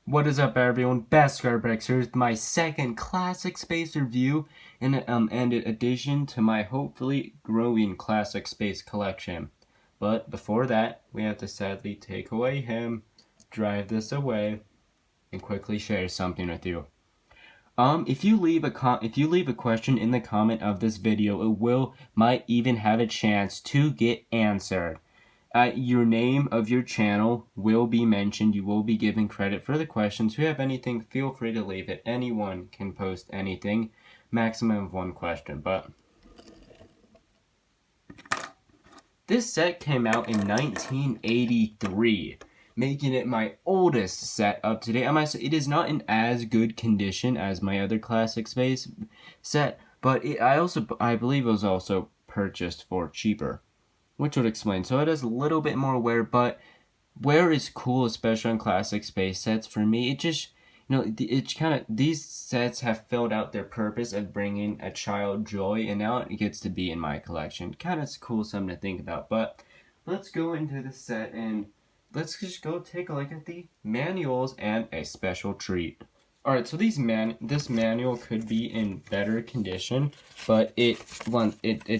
What is up, everyone? Brickset here with my second Classic Space review and addition to my hopefully growing Classic Space collection. But before that, we have to sadly take away him, drive this away, and quickly share something with you. If you leave a question in the comment of this video, might even have a chance to get answered. Your name of your channel will be mentioned. You will be given credit for the questions. If you have anything, feel free to leave it. Anyone can post anything. Maximum of one question. But this set came out in 1983, making it my oldest set up to date. It is not in as good condition as my other Classic Space set, but I believe it was also purchased for cheaper, which would explain. So it has a little bit more wear, but wear is cool, especially on Classic Space sets. For me, it just, it's kind of, these sets have filled out their purpose of bringing a child joy, and now it gets to be in my collection. Kind of cool, something to think about. But let's go into the set and let's just go take a look at the manuals and a special treat. Alright, so this manual could be in better condition, but it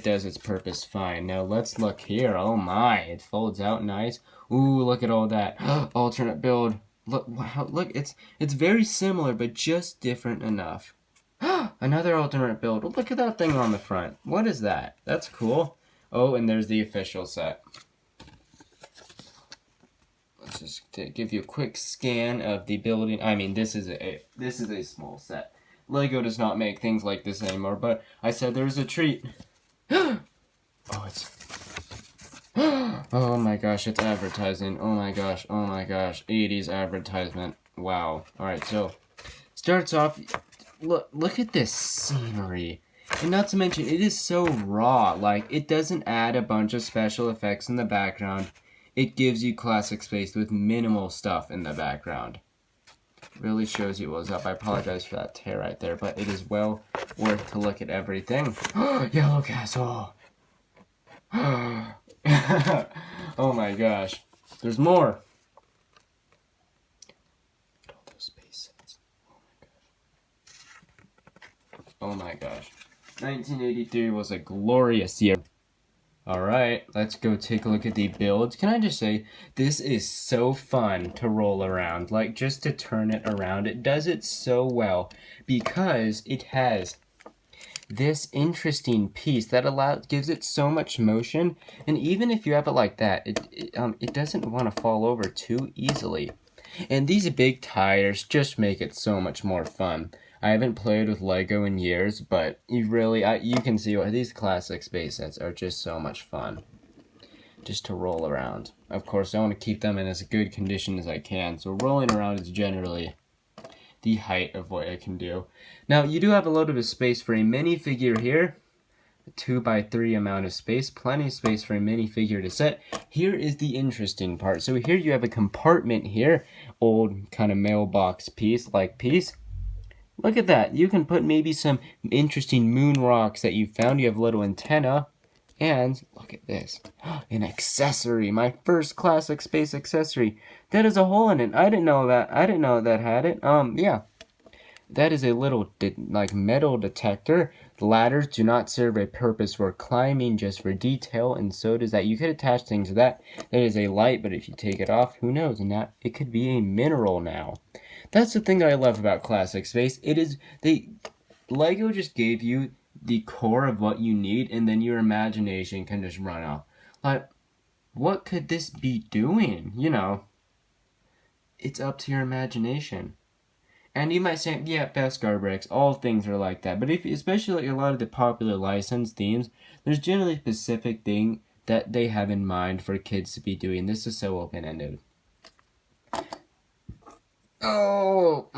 does its purpose fine. Now let's look here. Oh my, it folds out nice. Ooh, look at all that. Alternate build. Look, it's very similar, but just different enough. Another alternate build. Look at that thing on the front. What is that? That's cool. Oh, and there's the official set. Just to give you a quick scan of the building. I mean, this is a small set. Lego does not make things like this anymore, but I said there's a treat. Oh, oh my gosh, it's advertising. Oh my gosh, 80s advertisement. Wow. Alright, so starts off, look at this scenery. And not to mention, it is so raw. Like, it doesn't add a bunch of special effects in the background. It gives you Classic Space with minimal stuff in the background. Really shows you what's up. I apologize for that tear right there, but it is well worth to look at everything. Yellow Castle! Oh my gosh. There's more! Look at all those space sets. Oh my gosh. 1983 was a glorious year. Alright, let's go take a look at the builds. Can I just say, this is so fun to roll around. Like, just to turn it around. It does it so well because it has this interesting piece that gives it so much motion. And even if you have it like that, it doesn't want to fall over too easily. And these big tires just make it so much more fun. I haven't played with Lego in years, but you can see why these Classic Space sets are just so much fun. Just to roll around. Of course, I want to keep them in as good condition as I can, so rolling around is generally the height of what I can do. Now, you do have a little bit of space for a minifigure here. A 2x3 amount of space, plenty of space for a minifigure to set. Here is the interesting part. So here you have a compartment here, old kind of mailbox piece. Look at that. You can put maybe some interesting moon rocks that you found. You have a little antenna. And look at this. An accessory. My first Classic Space accessory. That is a hole in it. I didn't know that. Had it. Yeah. That is a little metal detector. The ladders do not serve a purpose for climbing, just for detail, and so does that. You could attach things to that. That is a light, but if you take it off, who knows? And that it could be a mineral now. That's the thing that I love about Classic Space. Lego just gave you the core of what you need, and then your imagination can just run off. Like, what could this be doing? You know, it's up to your imagination. And you might say, yeah, Beskar bricks, all things are like that. But especially like a lot of the popular licensed themes, there's generally a specific thing that they have in mind for kids to be doing. This is so open-ended. Oh,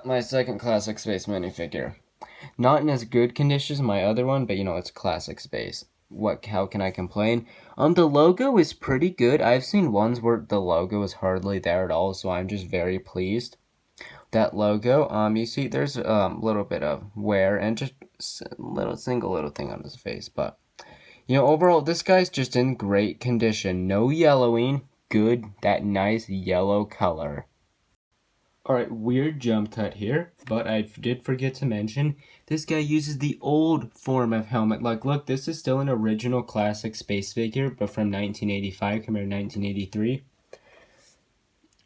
my second Classic Space minifigure. Not in as good condition as my other one, but it's Classic Space. How can I complain? The logo is pretty good. I've seen ones where the logo is hardly there at all, so I'm just very pleased. That logo, you see there's a little bit of wear and just single little thing on his face, but overall this guy's just in great condition. No yellowing, good, that nice yellow color. Alright, weird jump cut here, but I did forget to mention, this guy uses the old form of helmet. Like, look, this is still an original classic space figure, but from 1985 compared to 1983.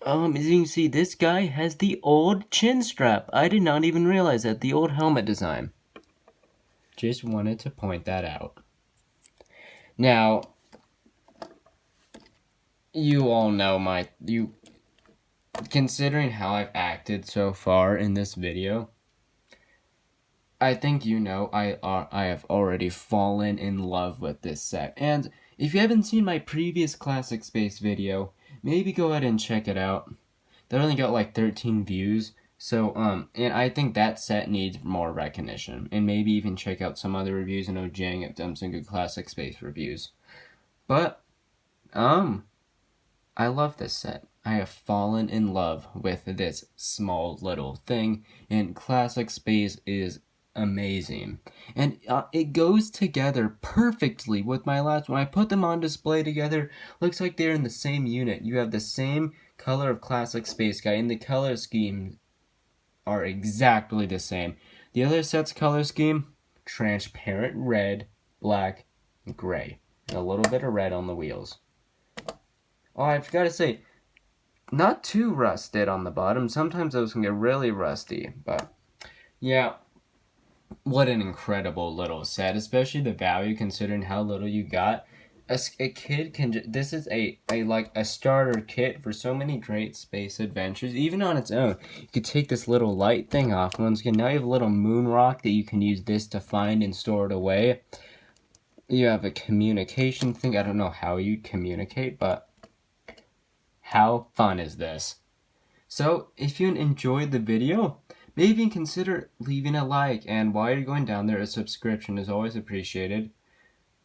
As you can see, this guy has the old chin strap. I did not even realize that, the old helmet design. Just wanted to point that out. Now, you all know considering how I've acted so far in this video, I think you know I have already fallen in love with this set. And if you haven't seen my previous Classic Space video, maybe go ahead and check it out. That only got like 13 views. So, and I think that set needs more recognition. And maybe even check out some other reviews. I know Jang have done some good Classic Space reviews. But, I love this set. I have fallen in love with this small little thing. And Classic Space is amazing. And it goes together perfectly with my last one. I put them on display together. Looks like they're in the same unit. You have the same color of Classic Space Guy, and the color schemes are exactly the same. The other set's color scheme, transparent red, black, gray, and a little bit of red on the wheels. Oh, I forgot to say, not too rusted on the bottom. Sometimes those can get really rusty, but yeah, what an incredible little set, especially the value considering how little you got. A kid can this is a starter kit for so many great space adventures. Even on its own, you could take this little light thing off. Once again, now you have a little moon rock that you can use this to find and store it away. You have a communication thing. I don't know how you communicate, but how fun is this? So if you enjoyed the video, maybe consider leaving a like, and while you're going down there, a subscription is always appreciated.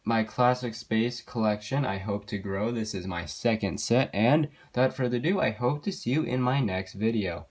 My Classic Space collection, I hope to grow. This is my second set, and without further ado, I hope to see you in my next video.